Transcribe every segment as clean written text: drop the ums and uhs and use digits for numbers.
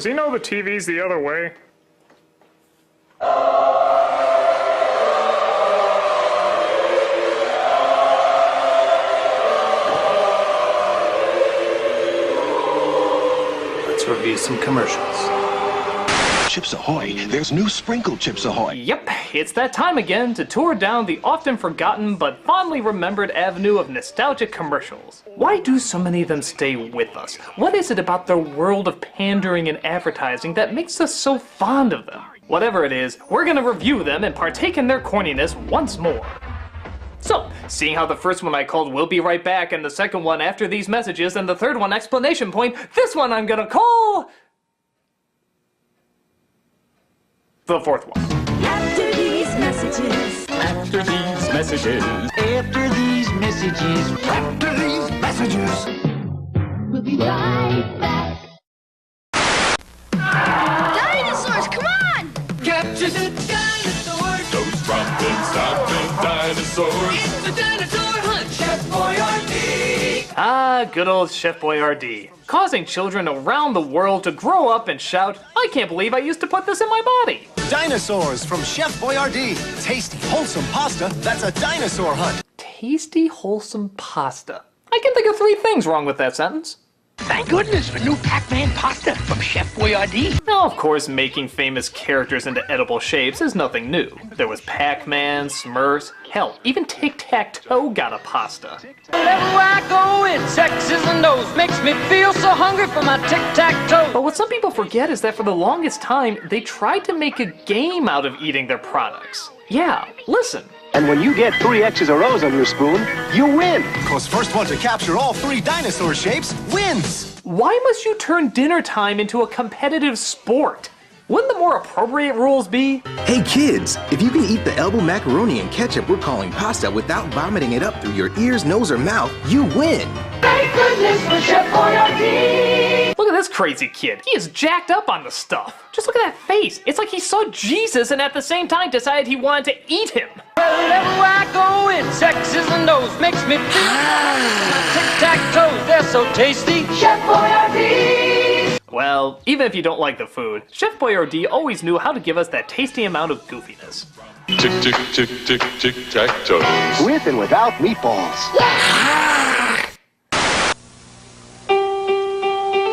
Does he know the TV's the other way? Let's review some commercials. Chips Ahoy! There's new sprinkled Chips Ahoy! Yep, it's that time again to tour down the often forgotten but fondly remembered avenue of nostalgic commercials. Why do so many of them stay with us? What is it about their world of pandering and advertising that makes us so fond of them? Whatever it is, we're gonna review them and partake in their corniness once more. So, seeing how the first one I called "We'll Be Right Back" and the second one "After These Messages" and the third one "Explanation Point," this one I'm gonna call... the fourth one. After these messages. After these messages. After these messages. After these messages! We'll be right back. Dinosaurs, come on! Capture the dinosaurs. Those stomping dinosaurs. It's the dinosaur hunt. Chef Boyardee. Ah, good old Chef Boyardee. Causing children around the world to grow up and shout, "I can't believe I used to put this in my body." Dinosaurs from Chef Boyardee. Tasty, wholesome pasta that's a dinosaur hunt. Tasty, wholesome pasta. I can think of 3 things wrong with that sentence. Thank goodness for new Pac-Man pasta from Chef Boyardee. Now, of course, making famous characters into edible shapes is nothing new. There was Pac-Man, Smurfs, hell, even Tic-Tac-Toe got a pasta. Wherever I go, it's X's and O's. Makes me feel so hungry for my tic-tac-toe. But what some people forget is that for the longest time, they tried to make a game out of eating their products. Yeah, listen. And when you get 3 X's or O's on your spoon, you win. Cause first one to capture all 3 dinosaur shapes wins. Why must you turn dinner time into a competitive sport? Wouldn't the more appropriate rules be? Hey kids, if you can eat the elbow macaroni and ketchup we're calling pasta without vomiting it up through your ears, nose, or mouth, you win. Thank goodness for Chef Boyardee. Look at this crazy kid. He is jacked up on the stuff. Just look at that face. It's like he saw Jesus and at the same time decided he wanted to eat him. Wherever I go, it's X's and O's. Makes me feel my tic-tac-toes. They're so tasty. Chef Boyardee. Well, even if you don't like the food, Chef Boyardee always knew how to give us that tasty amount of goofiness. Tick, tick, tick, tick, tick, tac toes. With and without meatballs.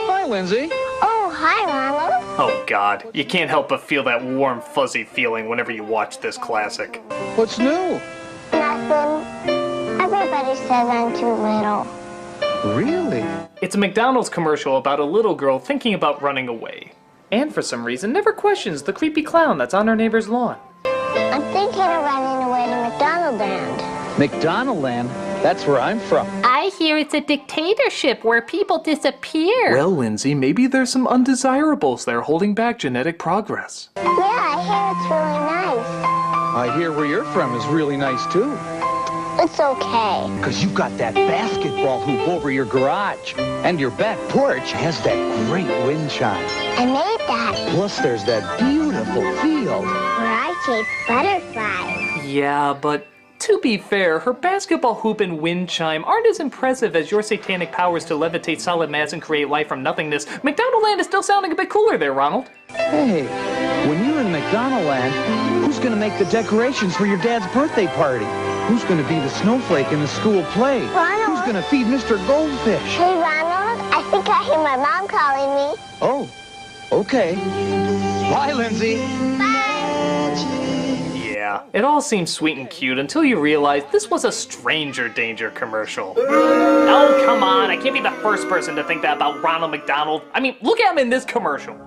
Hi, Lindsay. Oh, hi, Ronald. Oh god, you can't help but feel that warm, fuzzy feeling whenever you watch this classic. What's new? Nothing. Everybody says I'm too little. Really? It's a McDonald's commercial about a little girl thinking about running away. And for some reason never questions the creepy clown that's on her neighbor's lawn. I'm thinking of running away to McDonaldland. McDonaldland? That's where I'm from. I hear it's a dictatorship where people disappear. Well, Lindsay, maybe there's some undesirables there holding back genetic progress. Yeah, I hear it's really nice. I hear where you're from is really nice, too. It's okay. Because you've got that basketball hoop over your garage. And your back porch has that great wind chime. I made that Plus, there's that beautiful field. where I chase butterflies. Yeah, but to be fair, her basketball hoop and wind chime aren't as impressive as your satanic powers to levitate solid mass and create life from nothingness. McDonaldland is still sounding a bit cooler there, Ronald. Hey, when you're in McDonaldland, who's gonna make the decorations for your dad's birthday party? Who's gonna be the snowflake in the school play? Ronald. Who's gonna feed Mr. Goldfish? Hey, Ronald, I think I hear my mom calling me. Oh, okay. Bye, Lindsay. Yeah, it all seems sweet and cute until you realize this was a stranger danger commercial. Oh, come on, I can't be the first person to think that about Ronald McDonald. I mean, look at him in this commercial. He's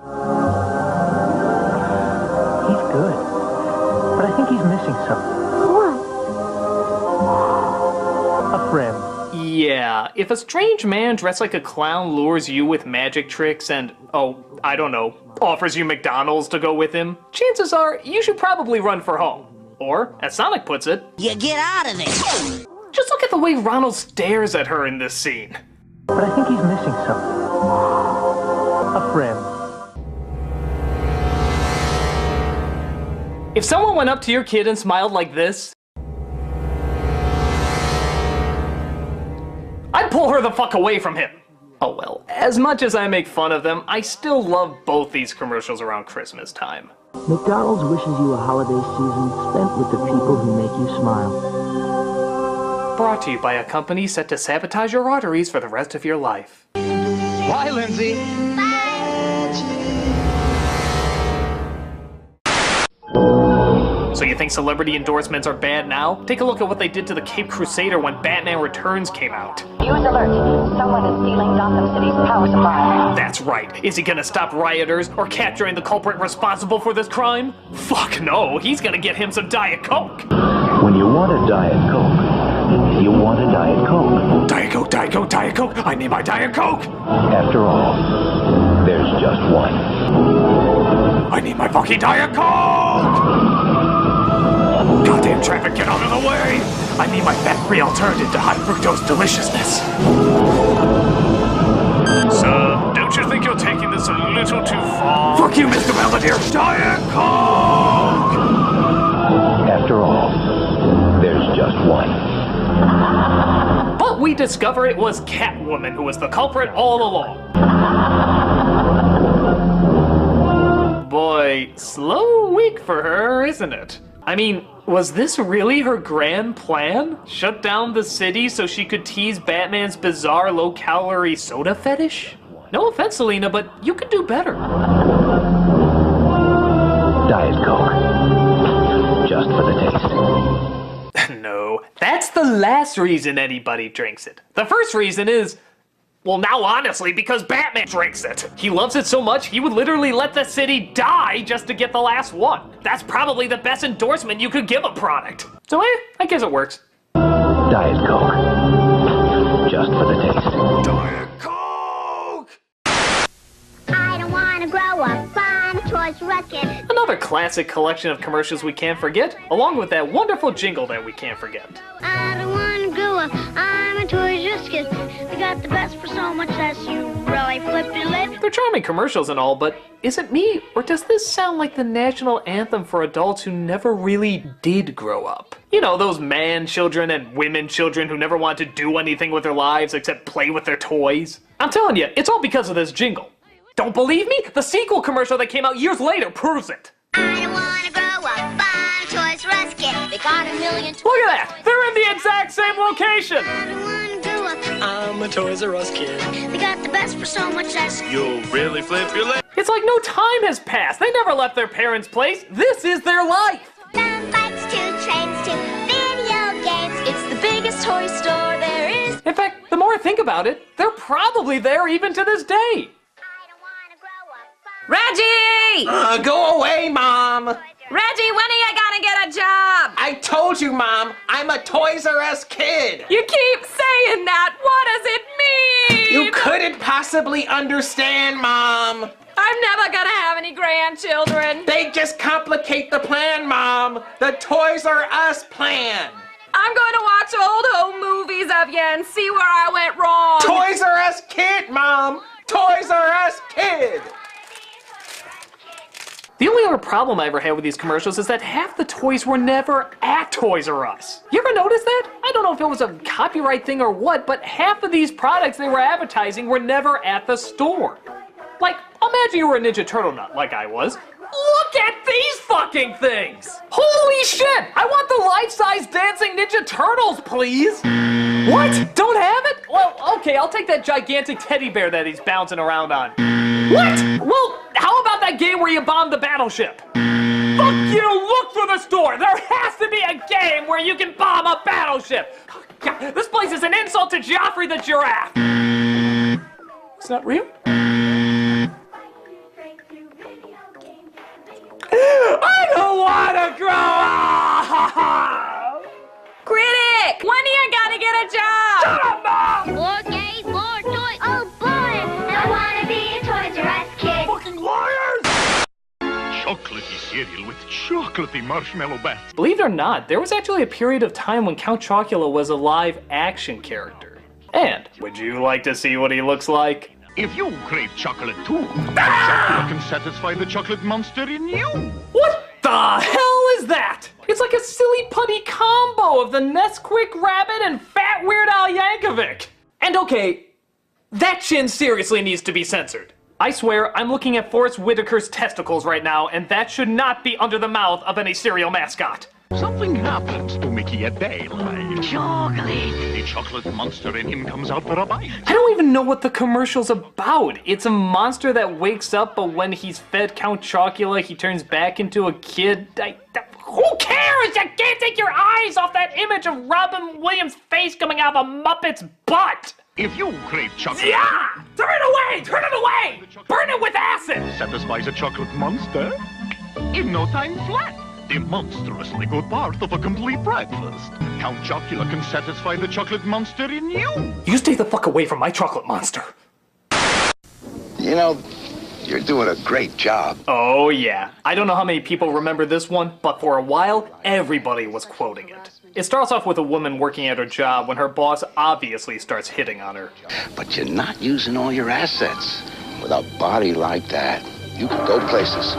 good. But I think he's missing something. A friend. Yeah, if a strange man dressed like a clown lures you with magic tricks and, oh, I don't know, offers you McDonald's to go with him, chances are you should probably run for home. Or, as Sonic puts it, You get out of there. just look at the way Ronald stares at her in this scene. But I think he's missing something. A friend. If someone went up to your kid and smiled like this, I'd pull her the fuck away from him. Oh well, as much as I make fun of them, I still love both these commercials around Christmas time. McDonald's wishes you a holiday season spent with the people who make you smile. Brought to you by a company set to sabotage your arteries for the rest of your life. Bye, Lindsay. So you think celebrity endorsements are bad now? Take a look at what they did to the Cape Crusader when Batman Returns came out. News alert. Someone is stealing Gotham City's power supply. That's right. Is he gonna stop rioters or capturing the culprit responsible for this crime? Fuck no, he's gonna get him some Diet Coke. When you want a Diet Coke, you want a Diet Coke. Diet Coke, Diet Coke, Diet Coke. I need my Diet Coke. After all, there's just one. I need my fucking Diet Coke! Goddamn traffic, get out of the way! I need my fat-free alternative to high fructose deliciousness. Sir, don't you think you're taking this a little too far? Fuck you, Mr. Belvedere! Diet Coke! After all, there's just one. But we discover it was Catwoman who was the culprit all along. Boy, slow week for her, isn't it? I mean, was this really her grand plan? Shut down the city so she could tease Batman's bizarre low-calorie soda fetish? No offense, Selena, but you could do better. Diet Coke. Just for the taste. No, that's the last reason anybody drinks it. The first reason is, well, now honestly, because Batman drinks it. He loves it so much, he would literally let the city die just to get the last one. That's probably the best endorsement you could give a product. So I guess it works. Diet Coke. Just for the taste. Diet Coke! I don't want to grow up. I'm a Toys R Us kid. Another classic collection of commercials we can't forget, along with that wonderful jingle that we can't forget. I don't want to grow up. I'm a Toys R Us kid. They got the best for so much that you really flip your lid. They're charming commercials and all, but is it me, or does this sound like the national anthem for adults who never really did grow up? You know, those man children and women children who never want to do anything with their lives except play with their toys. I'm telling you, it's all because of this jingle. Don't believe me? The sequel commercial that came out years later proves it. I don't want to grow up. I'm a Toys R Us kid. They got a million toys. Look at that! They're in the exact same location! I don't want to grow up. I'm a Toys R Us kid. They got the best for so much that You'll really flip your leg. It's like no time has passed. They never left their parents' place. This is their life. From bikes to trains to video games. It's the biggest toy store there is. In fact, the more I think about it, they're probably there even to this day. Reggie! Go away, Mom! Reggie, when are you gonna get a job? I told you, Mom, I'm a Toys R Us kid! You keep saying that! What does it mean? You couldn't possibly understand, Mom! I'm never gonna have any grandchildren. They just complicate the plan, Mom! The Toys R Us plan! I'm going to watch old home movies of you and see where I went wrong. Toys R Us kid, Mom! Toys R Us kid! The only other problem I ever had with these commercials is that half the toys were never at Toys R Us. You ever notice that? I don't know if it was a copyright thing or what, but half of these products they were advertising were never at the store. Like, imagine you were a Ninja Turtle nut, like I was. Look at these fucking things! Holy shit! I want the life-size dancing Ninja Turtles, please! What? Don't have it? Well, okay, I'll take that gigantic teddy bear that he's bouncing around on. What? Well, how about that game where you bomb the battleship? Fuck you! Look through the store! There has to be a game where you can bomb a battleship! God, this place is an insult to Joffrey the giraffe! It's not real? I don't want to grow up! Critic! When are you gonna get a job? Shut up, Mom! More gays, more toys. Oh boy, I want to be a Toys R Us kid. Fucking liars! Chocolatey cereal with chocolatey marshmallow bats. Believe it or not, there was actually a period of time when Count Chocula was a live action character. And would you like to see what he looks like? If you crave chocolate too, chocolate can satisfy the chocolate monster in you. What the hell is that? It's like a silly putty combo of the Nesquik Rabbit and Fat Weird Al Yankovic. And okay, That chin seriously needs to be censored. I swear, I'm looking at Forrest Whitaker's testicles right now, and that should not be under the mouth of any cereal mascot. Something happens to Mickey a day like Chocolate. the chocolate monster in him comes out for a bite. I don't even know what the commercial's about. It's a monster that wakes up, but when he's fed Count Chocula, he turns back into a kid. Who cares? You can't take your eyes off that image of Robin Williams' face coming out of a Muppet's butt! If you crave chocolate... Yeah! Turn it away! Turn it away! Burn it with acid! Satisfies a chocolate monster in no time flat. The monstrously good part of a complete breakfast. Count Chocula can satisfy the chocolate monster in you. You stay the fuck away from my chocolate monster. You know, you're doing a great job. Oh yeah. I don't know how many people remember this one, but for a while, everybody was quoting it. It starts off with a woman working at her job when her boss obviously starts hitting on her. But you're not using all your assets. With a body like that, you can go places.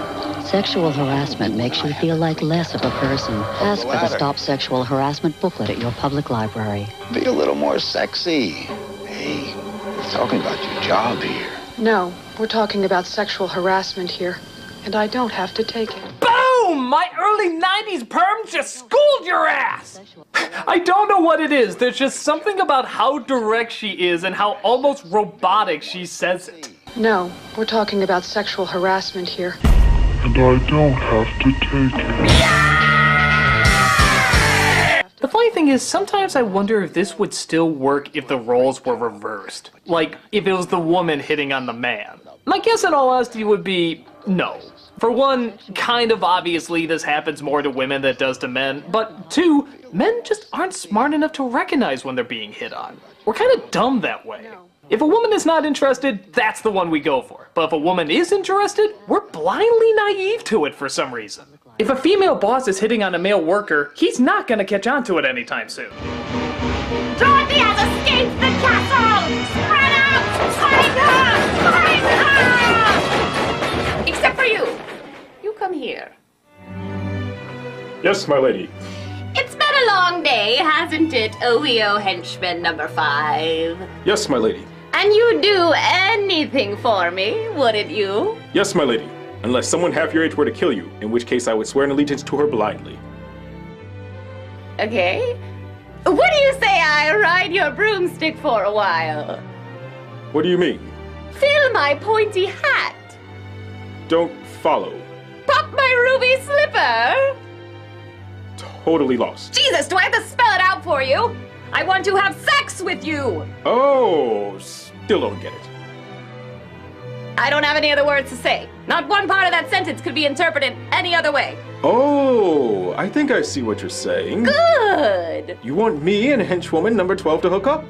Sexual harassment makes you feel like less of a person. Ask for the Stop Sexual Harassment booklet at your public library. Be a little more sexy. Hey, we're talking about your job here. No, we're talking about sexual harassment here, and I don't have to take it. Boom! My early 90s perm just schooled your ass! I don't know what it is. There's just something about how direct she is and how almost robotic she says it. No, we're talking about sexual harassment here. And I don't have to take it. The funny thing is, sometimes I wonder if this would still work if the roles were reversed. Like, if it was the woman hitting on the man. My guess in all honesty would be no. For one, kind of obviously this happens more to women than it does to men, but two, men just aren't smart enough to recognize when they're being hit on. We're kind of dumb that way. If a woman is not interested, that's the one we go for. But if a woman is interested, we're blindly naive to it for some reason. If a female boss is hitting on a male worker, he's not gonna catch on to it anytime soon. Dorothy has escaped the castle! Spread out! Find her! Find her! Except for you. You come here. Yes, my lady. It's been a long day, hasn't it, OEO henchman number 5? Yes, my lady. And you'd do anything for me, wouldn't you? Yes, my lady. Unless someone half your age were to kill you, in which case I would swear an allegiance to her blindly. Okay. What do you say I ride your broomstick for a while? What do you mean? Fill my pointy hat. Don't follow. Pop my ruby slipper. Totally lost. Jesus, do I have to spell it out for you? I want to have sex with you. Oh, still don't get it. I don't have any other words to say. Not one part of that sentence could be interpreted any other way. Oh, I think I see what you're saying. Good. You want me and henchwoman number 12 to hook up?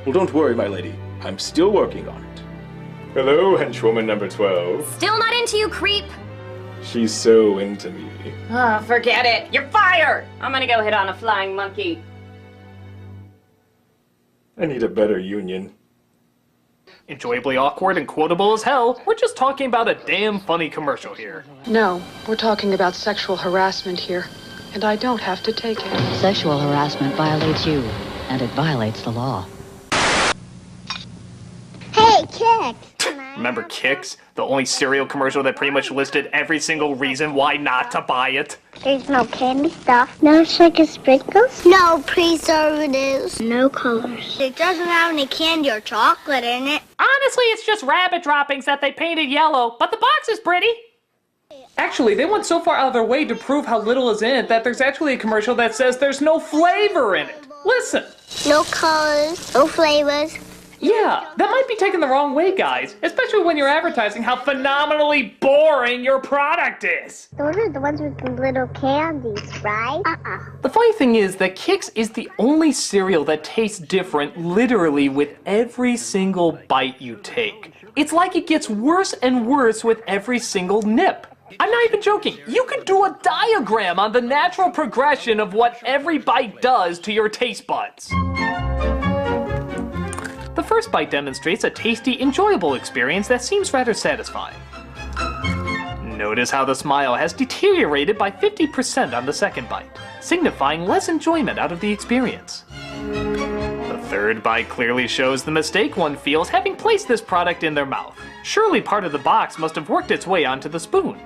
Well, don't worry, my lady. I'm still working on it. Hello, henchwoman number 12. Still not into you, creep. She's so into me. Oh, forget it. You're fired. I'm gonna go hit on a flying monkey. I need a better union. Enjoyably awkward and quotable as hell, we're just talking about a damn funny commercial here. No, we're talking about sexual harassment here, and I don't have to take it. Sexual harassment violates you, and it violates the law. Hey, Kix! Remember Kix? The only cereal commercial that pretty much listed every single reason why not to buy it? There's no candy stuff. No sugar sprinkles. No preservatives. No colors. It doesn't have any candy or chocolate in it. Honestly, it's just rabbit droppings that they painted yellow, but the box is pretty. Actually, they went so far out of their way to prove how little is in it that there's actually a commercial that says there's no flavor in it. Listen. No colors, no flavors. Yeah, that might be taken the wrong way, guys. Especially when you're advertising how phenomenally boring your product is. Those are the ones with the little candies, right? The funny thing is that Kix is the only cereal that tastes different literally with every single bite you take. It's like it gets worse and worse with every single nip. I'm not even joking. You could do a diagram on the natural progression of what every bite does to your taste buds. The first bite demonstrates a tasty, enjoyable experience that seems rather satisfying. Notice how the smile has deteriorated by 50% on the second bite, signifying less enjoyment out of the experience. The third third bite clearly shows the mistake one feels having placed this product in their mouth. Surely part of the box must have worked its way onto the spoon.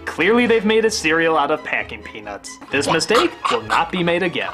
Clearly they've made a cereal out of packing peanuts. This mistake will not be made again.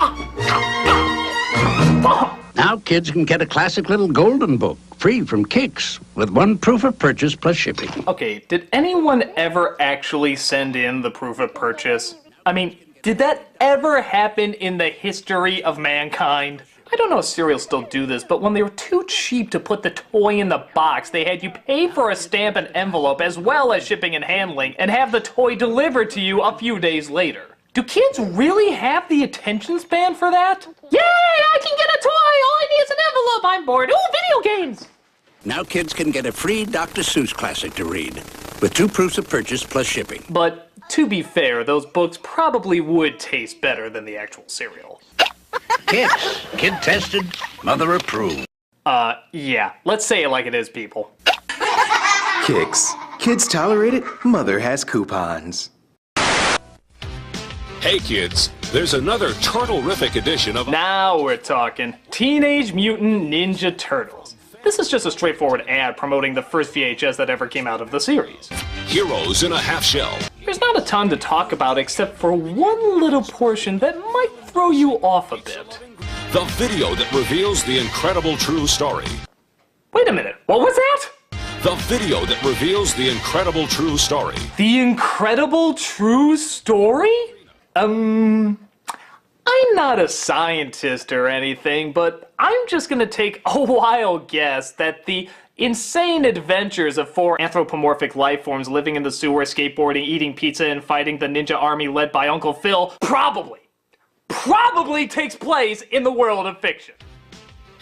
Now kids can get a classic little golden book, free from Kicks, with 1 proof of purchase plus shipping. Okay, did anyone ever actually send in the proof of purchase? I mean, did that ever happen in the history of mankind? I don't know if cereals still do this, but when they were too cheap to put the toy in the box, they had you pay for a stamp and envelope as well as shipping and handling, and have the toy delivered to you a few days later. Do kids really have the attention span for that? Yay, I can get a toy! All I need is an envelope! I'm bored! Ooh, video games! Now kids can get a free Dr. Seuss classic to read, with 2 proofs of purchase plus shipping. But to be fair, those books probably would taste better than the actual cereal. Kicks, kid tested, mother approved. Yeah, let's say it like it is, people. Kicks. Kids tolerate it, mother has coupons. Hey kids, there's another turtle-rific edition of... Now we're talking. Teenage Mutant Ninja Turtles. This is just a straightforward ad promoting the first VHS that ever came out of the series. Heroes in a half shell. There's not a ton to talk about except for one little portion that might throw you off a bit. The video that reveals the incredible true story. Wait a minute, what was that? The video that reveals the incredible true story. The incredible true story? I'm not a scientist or anything, but I'm just gonna take a wild guess that the insane adventures of 4 anthropomorphic life forms living in the sewer, skateboarding, eating pizza, and fighting the ninja army led by Uncle Phil probably takes place in the world of fiction.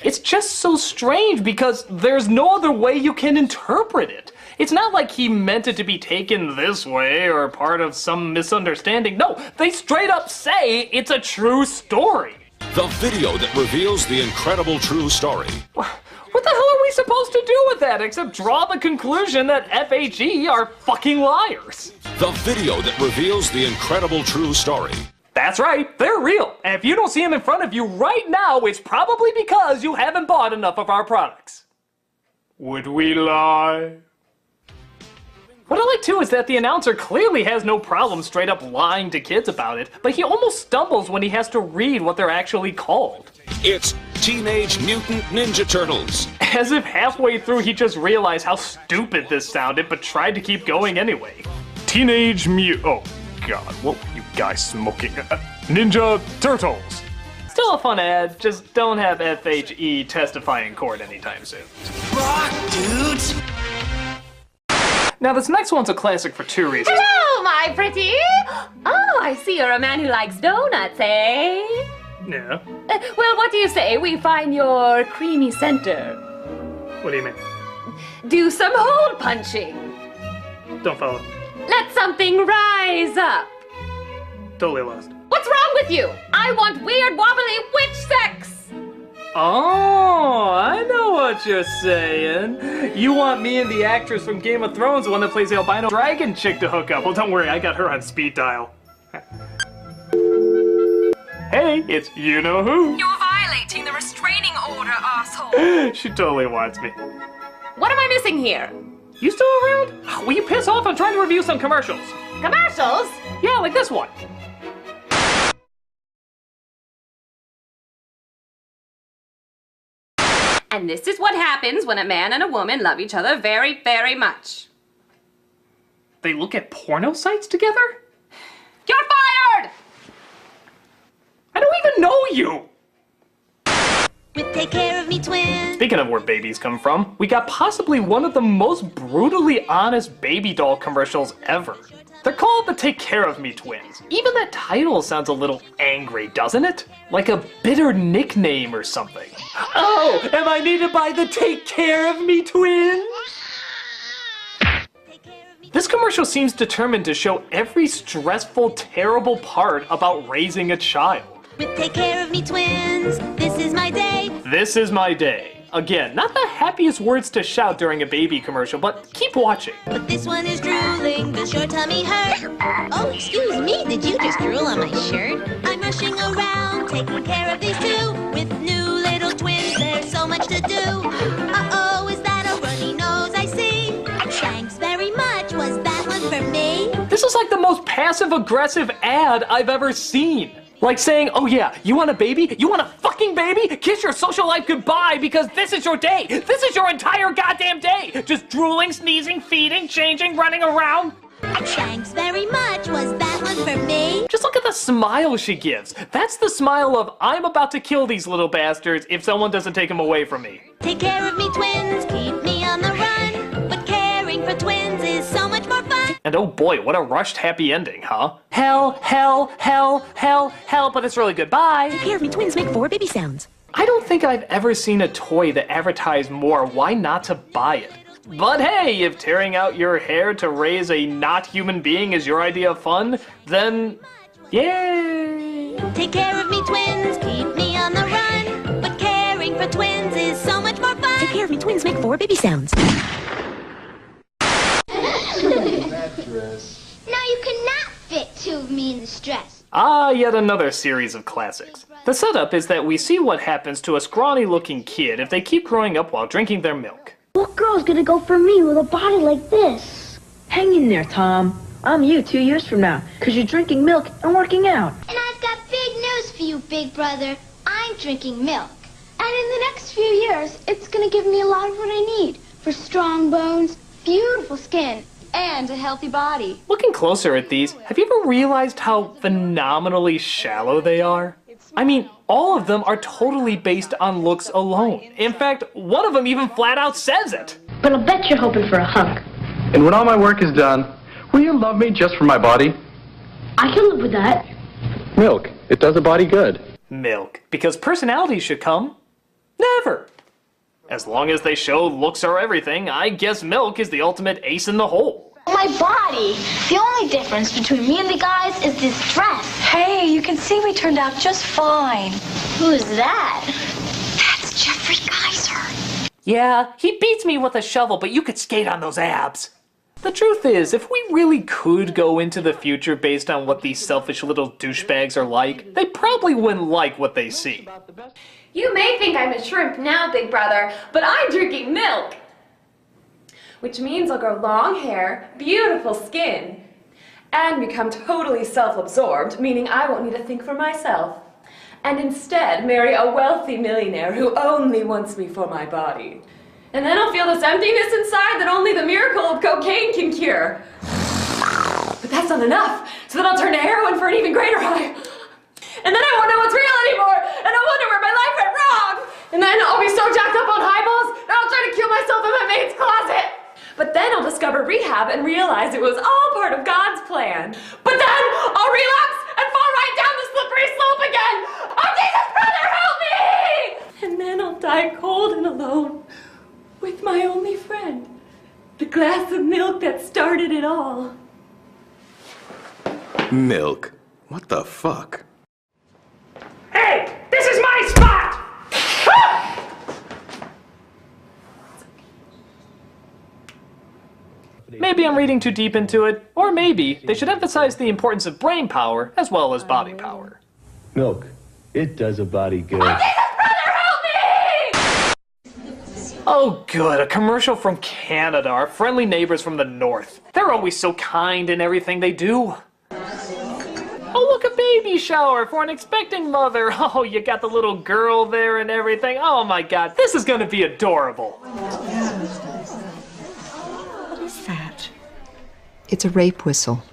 It's just so strange because there's no other way you can interpret it. It's not like he meant it to be taken this way or part of some misunderstanding. No, they straight up say it's a true story. The video that reveals the incredible true story. What the hell are we supposed to do with that except draw the conclusion that FHE are fucking liars? The video that reveals the incredible true story. That's right, they're real. And if you don't see them in front of you right now, it's probably because you haven't bought enough of our products. Would we lie? What I like too is that the announcer clearly has no problem straight up lying to kids about it, but he almost stumbles when he has to read what they're actually called. It's Teenage Mutant Ninja Turtles. As if halfway through he just realized how stupid this sounded, but tried to keep going anyway. Teenage Mutant... Oh god, what were you guys smoking? Ninja Turtles. Still a fun ad, just don't have FHE testify in court anytime soon. Rock, dudes! Now this next one's a classic for 2 reasons. Hello, my pretty! Oh, I see you're a man who likes donuts, eh? Yeah. Well, what do you say we find your creamy center? What do you mean? Do some hole punching. Don't follow. Let something rise up. Totally lost. What's wrong with you? I want weird, wobbly witch sex! Oh, I know what you're saying. You want me and the actress from Game of Thrones, the one that plays the albino dragon chick, to hook up. Well, don't worry, I got her on speed dial. Hey, it's you-know-who. You're violating the restraining order, asshole. She totally wants me. What am I missing here? You still around? Will you piss off? I'm trying to review some commercials. Commercials? Yeah, like this one. And this is what happens when a man and a woman love each other very, very much. They look at porno sites together? You're fired! I don't even know you! Take care of me, twin. Speaking of where babies come from, we got possibly one of the most brutally honest baby doll commercials ever. They're called the Take Care of Me Twins. Even that title sounds a little angry, doesn't it? Like a bitter nickname or something. Oh, am I needed by the Take Care of Me Twins? This commercial seems determined to show every stressful, terrible part about raising a child. With Take Care of Me Twins, this is my day. This is my day. Again, not the happiest words to shout during a baby commercial, but keep watching. But this one is drooling, does your tummy hurt? Oh, excuse me, did you just drool on my shirt? I'm rushing around, taking care of these two, with new passive-aggressive ad I've ever seen. Like saying, oh yeah, you want a baby? You want a fucking baby? Kiss your social life goodbye because this is your day. This is your entire goddamn day. Just drooling, sneezing, feeding, changing, running around. Thanks very much. Was that one for me? Just look at the smile she gives. That's the smile of, I'm about to kill these little bastards if someone doesn't take them away from me. Take care of me, twins. Keep me on the run. But caring for twins is so much more fun. And oh boy, what a rushed happy ending, huh? Hell, hell, hell, hell, hell, but it's really good. Bye. Take care of me, twins make 4 baby sounds. I don't think I've ever seen a toy that advertised more why not to buy it. But hey, if tearing out your hair to raise a not human being is your idea of fun, then yay! Take care of me, twins. Keep me on the run. But caring for twins is so much more fun. Take care of me, twins make 4 baby sounds. Now you cannot fit 2 of me in this dress. Ah, yet another series of classics. The setup is that we see what happens to a scrawny-looking kid if they keep growing up while drinking their milk. What girl's gonna go for me with a body like this? Hang in there, Tom. I'm you 2 years from now, 'cause you're drinking milk and working out. And I've got big news for you, big brother. I'm drinking milk. And in the next few years, it's gonna give me a lot of what I need for strong bones, beautiful skin, and a healthy body. Looking closer at these, have you ever realized how phenomenally shallow they are? I mean, all of them are totally based on looks alone. In fact, one of them even flat out says it. But I'll bet you're hoping for a hunk. And when all my work is done, will you love me just for my body? I can live with that. Milk. It does a body good. Milk. Because personality should come. Never. As long as they show looks are everything, I guess milk is the ultimate ace in the hole. My body. The only difference between me and the guys is this dress. Hey, you can see we turned out just fine. Who's that? That's Jeffrey Geyser. Yeah, he beats me with a shovel, but you could skate on those abs. The truth is, if we really could go into the future based on what these selfish little douchebags are like, they probably wouldn't like what they see. You may think I'm a shrimp now, big brother, but I'm drinking milk. Which means I'll grow long hair, beautiful skin, and become totally self-absorbed, meaning I won't need to think for myself. And instead marry a wealthy millionaire who only wants me for my body. And then I'll feel this emptiness inside that only the miracle of cocaine can cure. But that's not enough, so then I'll turn to heroin for an even greater high. And then I won't know what's real anymore, and I'll wonder where my life went wrong. And then I'll be so jacked up on highballs that I'll try to kill myself in my maid's closet. But then I'll discover rehab and realize it was all part of God's plan. But then I'll relapse and fall right down the slippery slope again. Oh, Jesus, brother, help me! And then I'll die cold and alone with my only friend, the glass of milk that started it all. Milk? What the fuck? Hey, this is my spot! Maybe I'm reading too deep into it, or maybe they should emphasize the importance of brain power as well as body power. Milk. It does a body good. Oh, Jesus, brother, help me! Oh good, a commercial from Canada, our friendly neighbors from the north. They're always so kind in everything they do. Oh look, a baby shower for an expecting mother. Oh, you got the little girl there and everything. Oh my god, this is gonna be adorable. That. It's a rape whistle.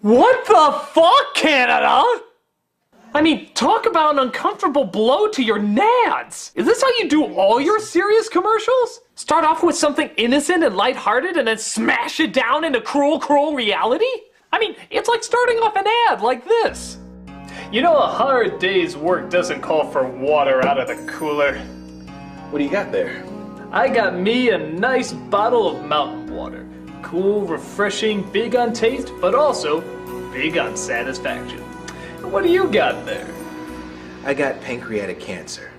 What the fuck, Canada? I mean, talk about an uncomfortable blow to your nads. Is this how you do all your serious commercials? Start off with something innocent and lighthearted and then smash it down into cruel, cruel reality? I mean, it's like starting off an ad like this. You know, a hard day's work doesn't call for water out of the cooler. What do you got there? I got me a nice bottle of mountain water. Cool, refreshing, big on taste, but also big on satisfaction. What do you got there? I got pancreatic cancer.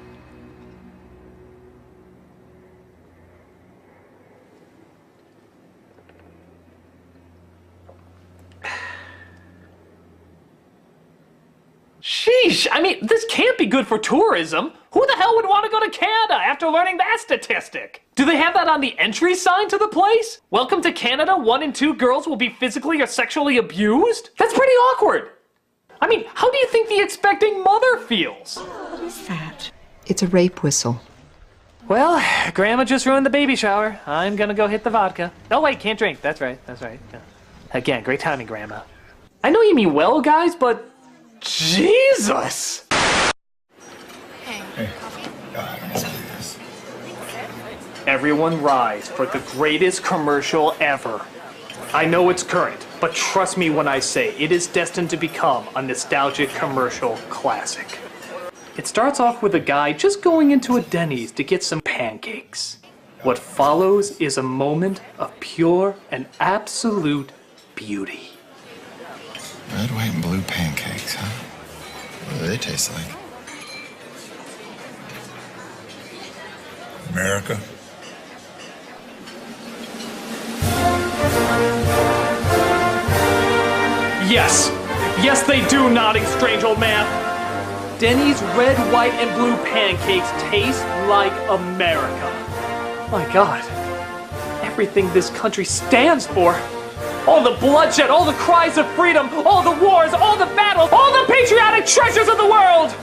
Sheesh! Sheesh! I mean, this can't be good for tourism. Who the hell would want to go to Canada after learning that statistic? Do they have that on the entry sign to the place? Welcome to Canada, 1 in 2 girls will be physically or sexually abused? That's pretty awkward. I mean, how do you think the expecting mother feels? What is that? It's a rape whistle. Well, Grandma just ruined the baby shower. I'm gonna go hit the vodka. Oh wait, can't drink. That's right, that's right. Yeah. Again, great timing, Grandma. I know you mean well, guys, but Jesus! Hey, God, I must do this. Everyone rise for the greatest commercial ever. I know it's current, but trust me when I say it is destined to become a nostalgic commercial classic. It starts off with a guy just going into a Denny's to get some pancakes. What follows is a moment of pure and absolute beauty. Red, white, and blue pancakes, huh? What do they taste like? America? Yes! Yes, they do, nodding strange old man! Denny's red, white, and blue pancakes taste like America. My God. Everything this country stands for. All the bloodshed, all the cries of freedom, all the wars, all the battles, all the patriotic treasures of the world!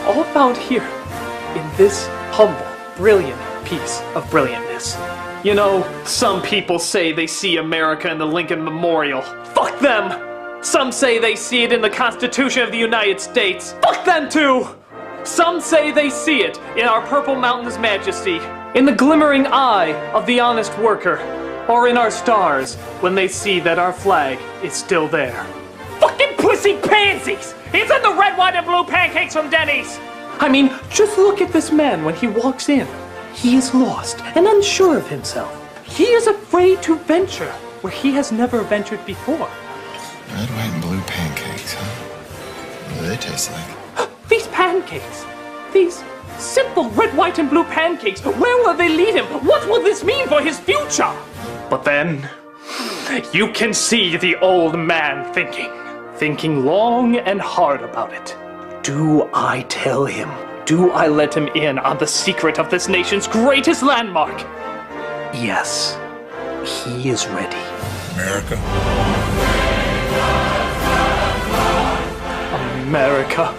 All found here in this humble, brilliant piece of brilliantness. You know, some people say they see America in the Lincoln Memorial. Fuck them! Some say they see it in the Constitution of the United States. Fuck them too! Some say they see it in our Purple Mountain's majesty, in the glimmering eye of the honest worker, or in our stars when they see that our flag is still there. Fucking pussy pansies! It's in the red, white, and blue pancakes from Denny's! I mean, just look at this man when he walks in. He is lost and unsure of himself. He is afraid to venture where he has never ventured before. Red, white, and blue pancakes, huh? What do they taste like? These pancakes! These simple red, white, and blue pancakes! Where will they lead him? What will this mean for his future? But then, you can see the old man thinking long and hard about it. Do I tell him? Do I let him in on the secret of this nation's greatest landmark? Yes, he is ready. America? America.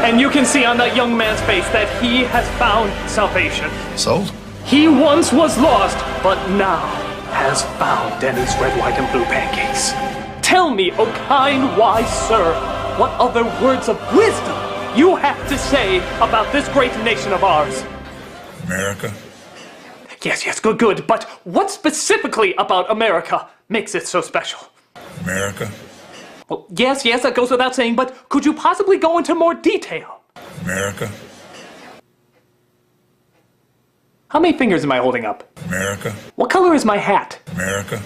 And you can see on that young man's face that he has found salvation. Sold? He once was lost, but now has found Denny's red, white, and blue pancakes. Tell me, O kind, wise sir, what other words of wisdom you have to say about this great nation of ours? America? Yes, good, but what specifically about America makes it so special? America? Well, yes, that goes without saying, but could you possibly go into more detail? America? How many fingers am I holding up? America? What color is my hat? America?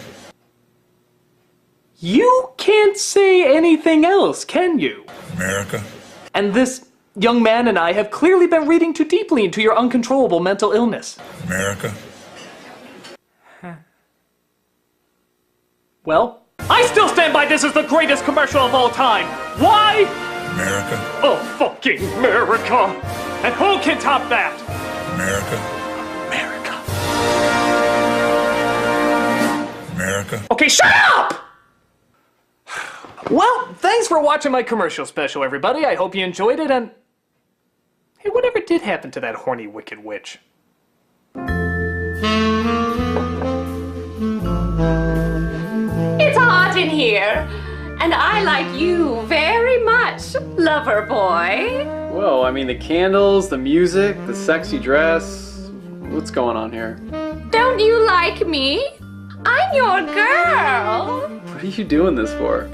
You can't say anything else, can you? America? And this young man and I have clearly been reading too deeply into your uncontrollable mental illness. America? Well, I still stand by this as the greatest commercial of all time. Why? America? Oh, fucking America! And who can top that? America? America? Okay, shut up! Well, thanks for watching my commercial special, everybody. I hope you enjoyed it, and... Hey, whatever did happen to that horny, wicked witch? It's hot in here, and I like you very much, lover boy. Whoa, I mean the candles, the music, the sexy dress. What's going on here? Don't you like me? I'm your girl. What are you doing this for?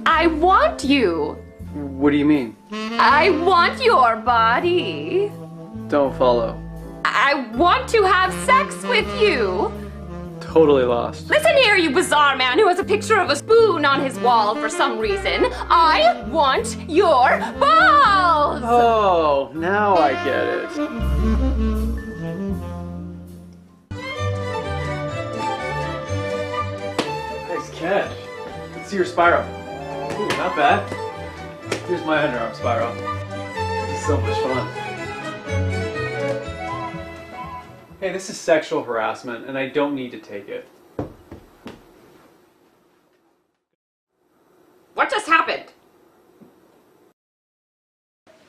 I want you. What do you mean? I want your body. Don't follow. I want to have sex with you. Totally lost. Listen here, you bizarre man who has a picture of a spoon on his wall for some reason. I want your balls! Oh, now I get it. Nice catch. Let's see your spiral. Ooh, not bad. Here's my underarm spiral. This is so much fun. Hey, this is sexual harassment, and I don't need to take it. What just happened?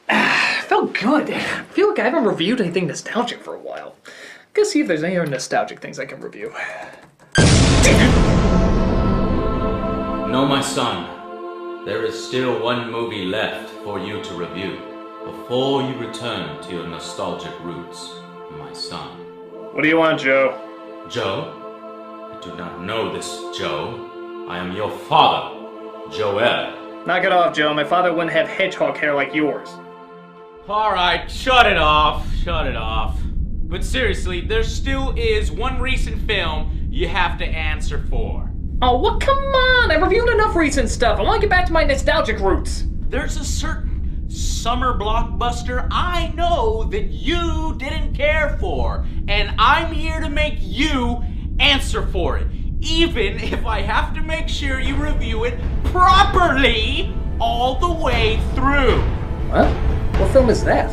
Felt good. I feel like I haven't reviewed anything nostalgic for a while. Let's see if there's any other nostalgic things I can review. No, my son. There is still one movie left for you to review before you return to your nostalgic roots, my son. What do you want, Joe? Joe? I do not know this Joe. I am your father, Joel. Knock it off, Joe. My father wouldn't have hedgehog hair like yours. Alright, shut it off. Shut it off. But seriously, there still is one recent film you have to answer for. Oh, well, come on! I reviewed enough recent stuff. I want to get back to my nostalgic roots. There's a certain summer blockbuster I know that you didn't care for, and I'm here to make you answer for it, even if I have to make sure you review it properly all the way through. What? What film is that?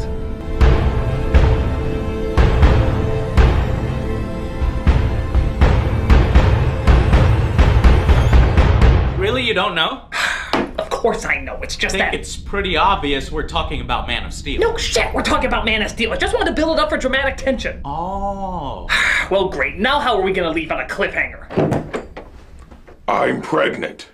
Really, you don't know? Of course I know, it's just that... It's pretty obvious we're talking about Man of Steel. No shit, we're talking about Man of Steel. I just wanted to build it up for dramatic tension. Oh. Well, great. Now how are we gonna leave on a cliffhanger? I'm pregnant.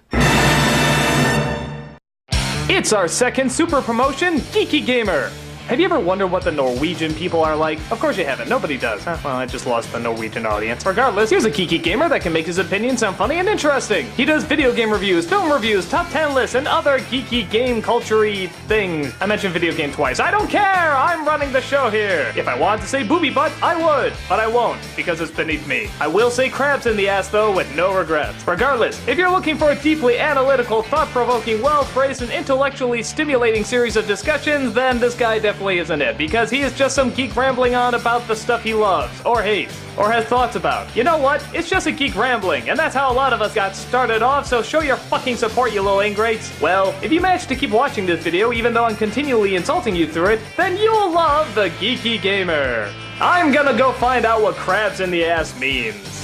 It's our second super promotion, Geeky Gamer. Have you ever wondered what the Norwegian people are like? Of course you haven't. Nobody does. Well, I just lost the Norwegian audience. Regardless, here's a geeky gamer that can make his opinion sound funny and interesting. He does video game reviews, film reviews, top 10 lists, and other geeky game culture-y things. I mentioned video game twice. I don't care! I'm running the show here. If I wanted to say booby butt, I would. But I won't, because it's beneath me. I will say crabs in the ass, though, with no regrets. Regardless, if you're looking for a deeply analytical, thought-provoking, well-phrased, and intellectually stimulating series of discussions, then this guy definitely isn't it, because he is just some geek rambling on about the stuff he loves, or hates, or has thoughts about. You know what? It's just a geek rambling, and that's how a lot of us got started off, so show your fucking support, you little ingrates. Well, if you manage to keep watching this video, even though I'm continually insulting you through it, then you'll love the Geeky Gamer. I'm gonna go find out what crabs in the ass means.